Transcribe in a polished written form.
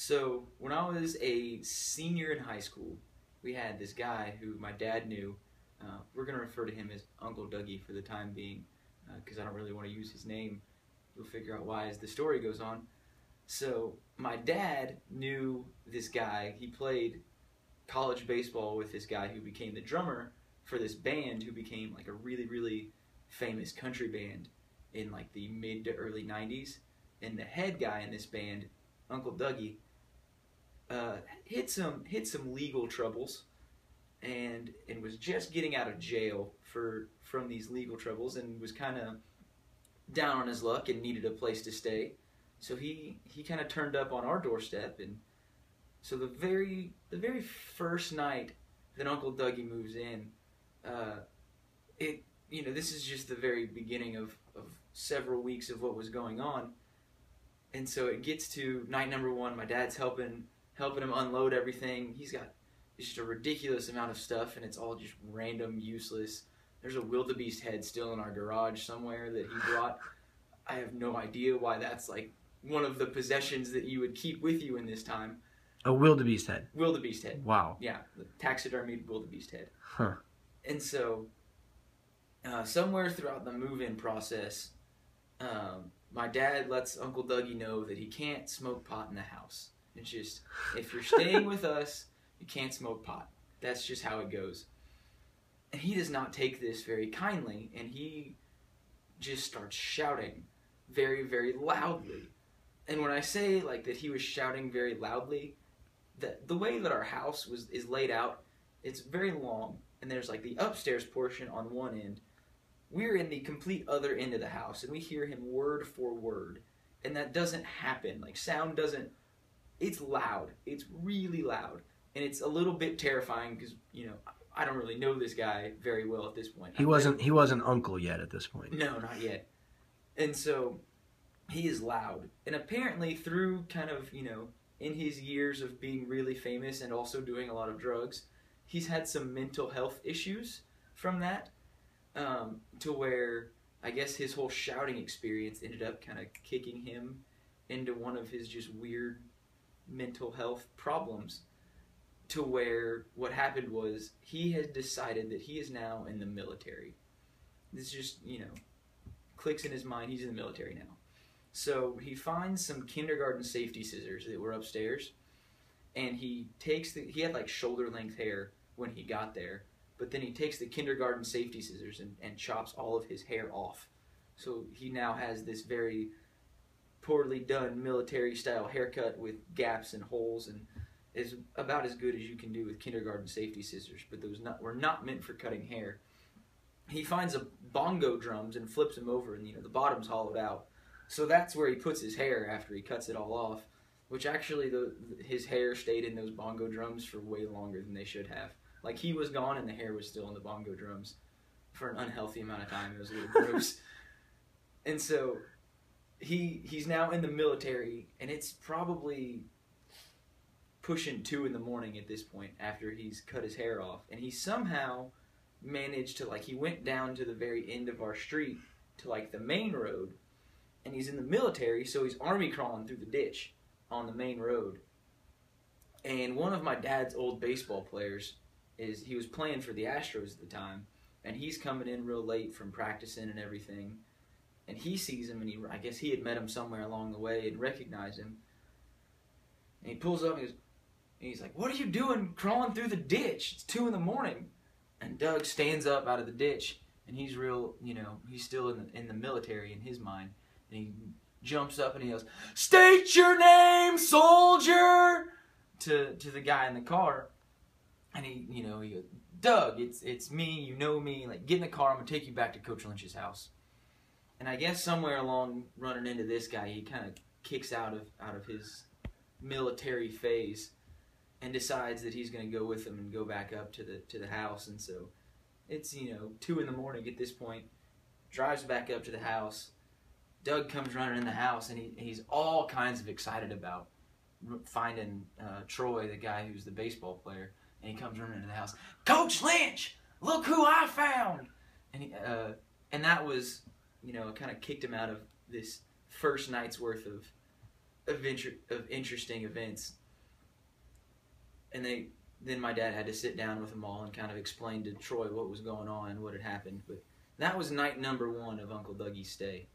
So when I was a senior in high school, we had this guy who my dad knew. We're going to refer to him as Uncle Dougie for the time being, because I don't really want to use his name. You'll figure out why as the story goes on. So my dad knew this guy. He played college baseball with this guy who became the drummer for this band who became like a really, really famous country band in like the mid to early 90s. And the head guy in this band, Uncle Dougie, hit some legal troubles and was just getting out of jail from these legal troubles and was kind of down on his luck and needed a place to stay. So he kind of turned up on our doorstep, and so the very first night that Uncle Dougie moves in, this is just the very beginning of several weeks of what was going on. And so it gets to night number one. My dad's helping him unload everything. He's got just a ridiculous amount of stuff, and it's all just random, useless. There's a wildebeest head still in our garage somewhere that he brought. I have no idea why that's like one of the possessions that you would keep with you in this time. A wildebeest head? Wildebeest head. Wow. Yeah, the taxidermied wildebeest head. Huh. And so, somewhere throughout the move-in process, my dad lets Uncle Dougie know that he can't smoke pot in the house. It's just, if you're staying with us, you can't smoke pot. That's just how it goes. And he does not take this very kindly, and he just starts shouting very, very loudly. And when I say like that he was shouting very loudly, the way that our house is laid out, it's very long, and there's like the upstairs portion on one end. We're in the complete other end of the house, and we hear him word for word. And that doesn't happen. Like, sound doesn't... It's loud. It's really loud. And it's a little bit terrifying because, I don't really know this guy very well at this point. He wasn't uncle yet at this point. No, not yet. And so, he is loud. And apparently, through kind of, in his years of being really famous and also doing a lot of drugs, he's had some mental health issues from that. To where I guess his whole shouting experience ended up kind of kicking him into one of his just weird mental health problems, to where what happened was he had decided that he is now in the military. This just, clicks in his mind. He's in the military now. So he finds some kindergarten safety scissors that were upstairs, and he had like shoulder length hair when he got there. But then he takes the kindergarten safety scissors and chops all of his hair off. So he now has this very poorly done military-style haircut with gaps and holes, and is about as good as you can do with kindergarten safety scissors. But those were not meant for cutting hair. He finds a bongo drums and flips them over, and the bottom's hollowed out. So that's where he puts his hair after he cuts it all off. Which actually, his hair stayed in those bongo drums for way longer than they should have. Like, he was gone and the hair was still in the bongo drums for an unhealthy amount of time. It was a little gross. And so he's now in the military, and it's probably pushing 2 in the morning at this point after he's cut his hair off. And he somehow managed to, he went down to the very end of our street to, the main road. And he's in the military, so he's army crawling through the ditch on the main road. And one of my dad's old baseball players... he was playing for the Astros at the time, and he's coming in real late from practicing and everything, and he sees him, and I guess he had met him somewhere along the way and recognized him, and he pulls up and he's like, "What are you doing crawling through the ditch? It's 2 in the morning." And Doug stands up out of the ditch, and he's real, he's still in the military in his mind, and he jumps up and he goes, "State your name, soldier!" to the guy in the car. And he goes, "Doug, it's me, you know me, get in the car, I'm going to take you back to Coach Lynch's house." And I guess somewhere along running into this guy, he kind of kicks out of his military phase and decides that he's going to go with him and go back up to the house. And so it's, 2 in the morning at this point, drives back up to the house. Doug comes running in the house, and he's all kinds of excited about finding Troy, the guy who's the baseball player. And he comes running into the house. "Coach Lynch, look who I found!" And that was, it kind of kicked him out of this first night's worth of interesting events. And then my dad had to sit down with them all and kind of explain to Troy what was going on and what had happened. But that was night number 1 of Uncle Dougie's stay.